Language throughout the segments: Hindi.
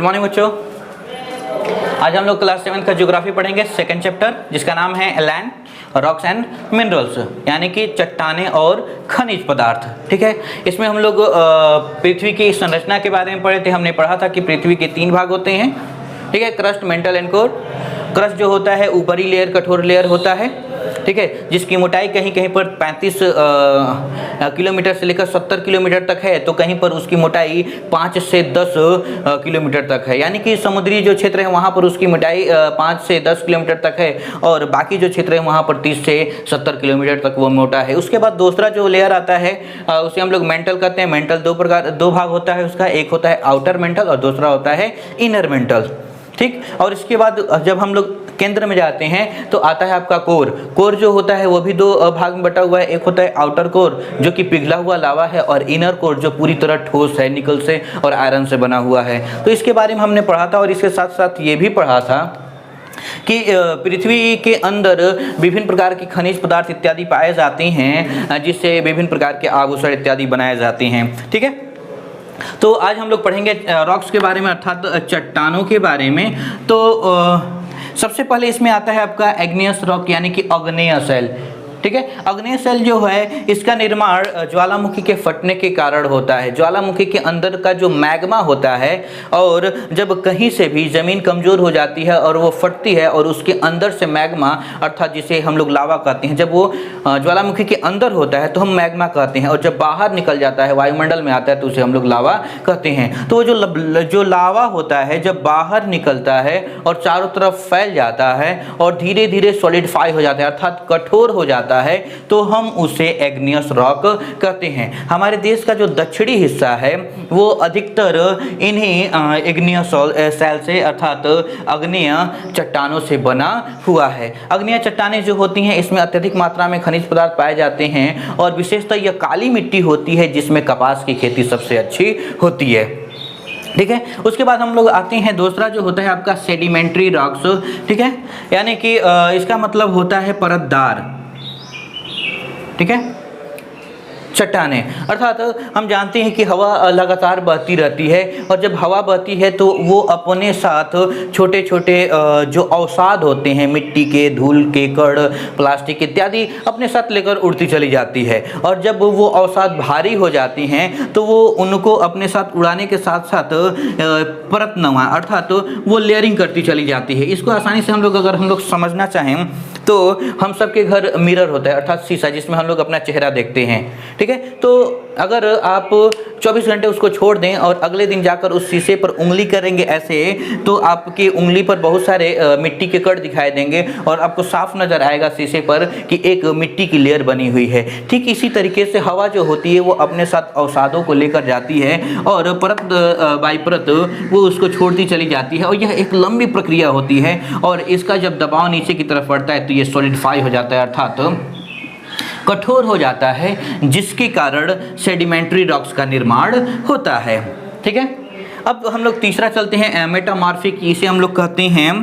मॉर्निंग बच्चों। आज हम लोग क्लास 7 का ज्योग्राफी पढ़ेंगे, सेकंड चैप्टर जिसका नाम है लैंड, रॉक्स एंड मिनरल्स, यानी कि चट्टानें और खनिज पदार्थ। ठीक है, इसमें हम लोग पृथ्वी की संरचना के बारे में पढ़े थे। हमने पढ़ा था कि पृथ्वी के 3 भाग होते हैं। ठीक है, crust, mental and core. Crust जो होता है ऊपरी लेयर, कठोर लेयर होता है। ठीक है, जिसकी मोटाई कहीं कहीं पर 35 किलोमीटर से लेकर 70 किलोमीटर तक है, तो कहीं पर उसकी मोटाई 5 से 10 किलोमीटर तक है। यानी कि समुद्री जो क्षेत्र है वहाँ पर उसकी मोटाई 5 से 10 किलोमीटर तक है, और बाकी जो क्षेत्र है वहाँ पर 30 से 70 किलोमीटर तक वो मोटा है। उसके बाद दूसरा जो लेयर आता है उसे हम लोग मेंटल कहते हैं। मेंटल दो भाग होता है उसका, एक होता है आउटर मेंटल और दूसरा होता है इनर मेंटल। ठीक, और इसके बाद जब हम लोग केंद्र में जाते हैं तो आता है आपका कोर। कोर जो होता है वो भी 2 भाग में बटा हुआ है। एक होता है आउटर कोर जो कि पिघला हुआ लावा है, और इनर कोर जो पूरी तरह ठोस है, निकल से और आयरन से बना हुआ है। तो इसके बारे में हमने पढ़ा था, और इसके साथ साथ ये भी पढ़ा था कि पृथ्वी के अंदर विभिन्न प्रकार के खनिज पदार्थ इत्यादि पाए जाते हैं, जिससे विभिन्न प्रकार के आभूषण इत्यादि बनाए जाते हैं। ठीक है, तो आज हम लोग पढ़ेंगे रॉक्स के बारे में, अर्थात चट्टानों के बारे में। तो सबसे पहले इसमें आता है आपका एग्नियस रॉक, यानी कि आग्नेय शैल। ठीक है, आग्नेय शैल जो है इसका निर्माण ज्वालामुखी के फटने के कारण होता है। ज्वालामुखी के अंदर का जो मैग्मा होता है, और जब कहीं से भी ज़मीन कमज़ोर हो जाती है और वो फटती है, और उसके अंदर से मैग्मा, अर्थात जिसे हम लोग लावा कहते हैं, जब वो ज्वालामुखी के अंदर होता है तो हम मैग्मा कहते हैं, और जब बाहर निकल जाता है, वायुमंडल में आता है, तो उसे हम लोग लावा कहते हैं। तो जो लावा होता है जब बाहर निकलता है और चारों तरफ फैल जाता है और धीरे धीरे सॉलिडिफाई हो जाता है, अर्थात कठोर हो जाता है, तो हम उसे एग्नियस रॉक कहते हैं। हमारे देश का जो दक्षिणी हिस्सा है वो अधिकतर इन्हीं एग्नियस शैल से, अर्थात आग्नेय चट्टानों से बना हुआ है। आग्नेय चट्टानें जो होती हैं इसमें अत्यधिक मात्रा में खनिज पदार्थ पाए जाते हैं, और विशेषतः यह काली मिट्टी होती है जिसमें कपास की खेती सबसे अच्छी होती है। ठीक है, उसके बाद हम लोग आते हैं, दूसरा जो होता है आपका सेडिमेंट्री रॉक्स। ठीक है, यानी कि इसका मतलब होता है परतदार। ठीक है, चट्टानें, अर्थात हम जानते हैं कि हवा लगातार बहती रहती है, और जब हवा बहती है तो वो अपने साथ छोटे छोटे जो अवसाद होते हैं, मिट्टी के, धूल के कण, प्लास्टिक इत्यादि अपने साथ लेकर उड़ती चली जाती है। और जब वो अवसाद भारी हो जाती हैं तो वो उनको अपने साथ उड़ाने के साथ साथ परतनुमा, अर्थात वो लेयरिंग करती चली जाती है। इसको आसानी से अगर हम लोग समझना चाहें तो हम सबके घर मिरर होता है, अर्थात शीशा, जिसमें हम लोग अपना चेहरा देखते हैं। ठीक है, तो अगर आप 24 घंटे उसको छोड़ दें और अगले दिन जाकर उस शीशे पर उंगली करेंगे ऐसे, तो आपकी उंगली पर बहुत सारे मिट्टी के कण दिखाई देंगे, और आपको साफ नज़र आएगा शीशे पर कि एक मिट्टी की लेयर बनी हुई है। ठीक इसी तरीके से हवा जो होती है वो अपने साथ अवसादों को लेकर जाती है, और परत बाई परत वो उसको छोड़ती चली जाती है, और यह एक लंबी प्रक्रिया होती है। और इसका जब दबाव नीचे की तरफ पड़ता है तो ये सॉलिडिफाई हो जाता है, अर्थात कठोर हो जाता है, जिसके कारण सेडिमेंट्री रॉक्स का निर्माण होता है। ठीक है, अब हम लोग तीसरा चलते हैं, मेटामॉर्फिक। इसे हम लोग कहते हैं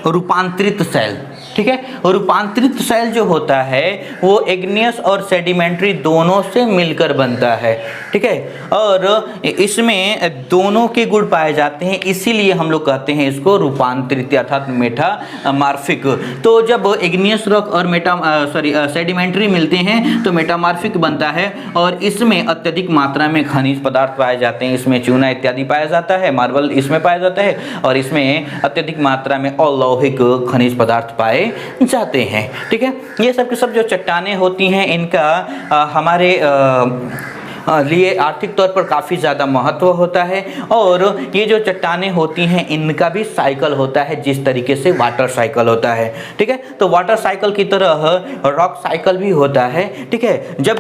रूपांतरित शैल। ठीक है, और रूपांतरित शैल जो होता है वो एग्नियस और सेडिमेंट्री दोनों से मिलकर बनता है। ठीक है, और इसमें दोनों के गुण पाए जाते हैं, इसीलिए हम लोग कहते हैं इसको रूपांतरित, अर्थात मेटामॉर्फिक। तो जब एग्नियस रॉक और सेडिमेंट्री मिलते हैं तो मेटामॉर्फिक बनता है, और इसमें अत्यधिक मात्रा में खनिज पदार्थ पाए जाते हैं। इसमें चूना इत्यादि पाया जाता है, मार्बल इसमें पाया जाता है, और इसमें अत्यधिक मात्रा में अलौहिक खनिज पदार्थ पाए जाते हैं। ठीक है, ये सब के सब जो चट्टानें होती हैं इनका हमारे लिए आर्थिक तौर पर काफ़ी ज़्यादा महत्व होता है, और ये जो चट्टानें होती हैं इनका भी साइकिल होता है, जिस तरीके से वाटर साइकिल होता है। ठीक है, तो वाटर साइकिल की तरह रॉक साइकिल भी होता है। ठीक है, जब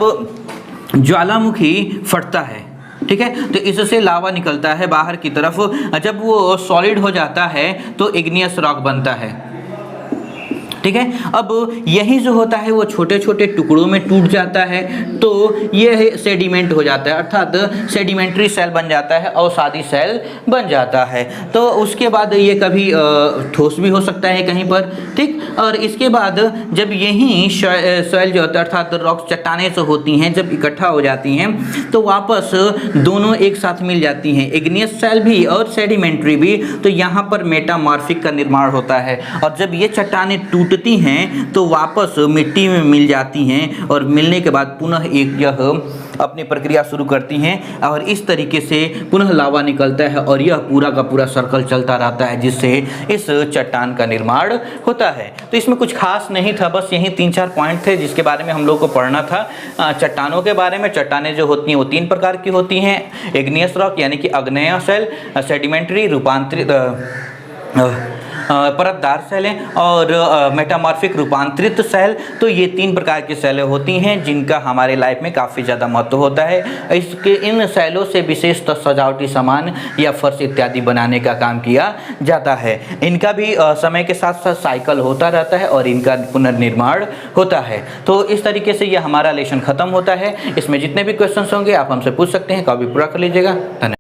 ज्वालामुखी फटता है, ठीक है, तो इससे लावा निकलता है बाहर की तरफ। जब वो सॉलिड हो जाता है तो इग्नियस रॉक बनता है। ठीक है। अब यही जो होता है वो छोटे छोटे टुकड़ों में टूट जाता है, तो ये सेडिमेंट हो जाता है, अर्थात सेडिमेंट्री सेल बन जाता है, अवसादी सेल बन जाता है। तो उसके बाद ये कभी ठोस भी हो सकता है कहीं पर, ठीक। और इसके बाद जब यही सॉइल जो होता है अर्थात रॉक्स चट्टानें जो होती हैं जब इकट्ठा हो जाती हैं तो वापस दोनों एक साथ मिल जाती हैं, इग्नियस सेल भी और सेडिमेंट्री भी। तो यहाँ पर मेटामॉर्फिक का निर्माण होता है और जब ये चट्टानें टूटती हैं तो वापस मिट्टी में मिल जाती हैं और मिलने के बाद पुनः एक यह अपनी प्रक्रिया शुरू करती हैं और इस तरीके से पुनः लावा निकलता है और यह पूरा का पूरा सर्कल चलता रहता है जिससे इस चट्टान का निर्माण होता है। तो इसमें कुछ खास नहीं था, बस यही 3-4 पॉइंट थे जिसके बारे में हम लोग को पढ़ना था। चट्टानों के बारे में, चट्टानें जो होती हैं वो 3 प्रकार की होती हैं, इग्नियस रॉक यानी कि आग्नेय सेल, सेडिमेंट्री रूपांतरित परतदार सेलें और मेटामॉर्फिक रूपांतरित सेल। तो ये 3 प्रकार की सेलें होती हैं जिनका हमारे लाइफ में काफ़ी ज़्यादा महत्व होता है। इसके इन सेलों से विशेषतः सजावटी सामान या फर्श इत्यादि बनाने का काम किया जाता है। इनका भी समय के साथ साथ साइकिल होता रहता है और इनका पुनर्निर्माण होता है। तो इस तरीके से ये हमारा लेसन खत्म होता है। इसमें जितने भी क्वेश्चन होंगे आप हमसे पूछ सकते हैं, कभी पूरा कर लीजिएगा। धन्यवाद।